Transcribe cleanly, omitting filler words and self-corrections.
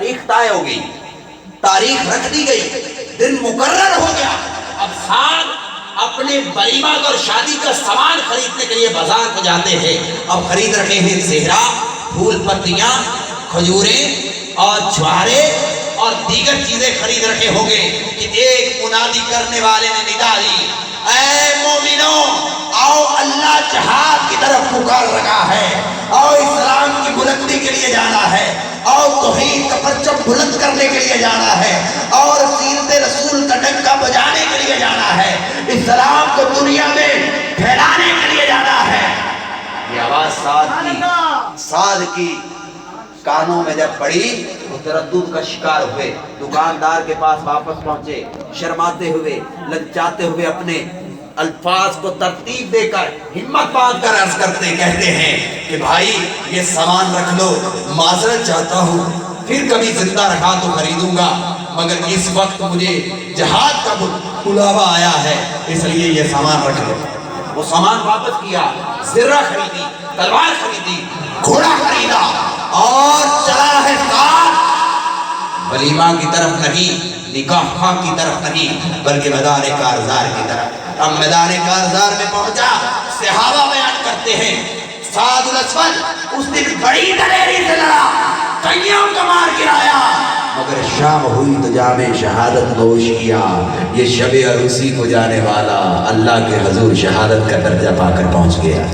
تاریخ طے ہو گئی، تاریخ رکھ دی گئی، دن مقرر ہو گیا. اب ساتھ اپنے ولیمہ اور شادی کا سامان خریدنے کے لیے بازار کو جاتے ہیں. اب خرید رہے ہیں صحرا، پھول پتیاں، کھجوریں اور چھوارے اور دیگر چیزیں خرید رہے ہوں گے کہ ایک منادی کرنے والے نے ندا دی، اے مومنوں آؤ، اللہ جہاد کی طرف پکار رہا ہے، آؤ اسلام کی بلندی کے لیے جانا ہے، آؤ توحید کا پرچم بلند کرنے کے لیے جانا ہے، اور سیرت رسول کا ڈنکا بجانے کے لیے جانا ہے، اسلام کو دنیا میں پھیلانے کے لیے جانا ہے. یہ آواز سعد کی کانوں میں جب پڑی وہ تردد کا شکار ہوئے. دکاندار کے پاس واپس پہنچے، شرماتے ہوئے، لجاتے ہوئے، اپنے الفاظ کو ترتیب دے کر ہمت باندھ کر عرض کرتے کہتے ہیں کہ بھائی یہ سامان رکھ لو، معذرت چاہتا ہوں، پھر کبھی زندہ رہا تو خریدوں گا، مگر اس وقت مجھے جہاد کا بلاوا آیا ہے، اس لیے یہ سامان رکھ لو. وہ سامان واپس کیا، زرہ خریدی، تلوار خریدی، گھوڑا خریدا اور چلا ہے ساتھ ولیمہ کی طرف نہیں، نکاح خواہ کی طرف نہیں، بلکہ میدان کارزار کی طرف. اب میدان کارزار میں پہنچا، صحابہ بیان کرتے ہیں سعد الاسود اس دن بڑی دلیری سے لڑا، کئیوں کا مار گرایا، مگر شام ہوئی تو جام شہادت نوش کیا. یہ شب عروسی کو جانے والا اللہ کے حضور شہادت کا درجہ پا کر پہنچ گیا.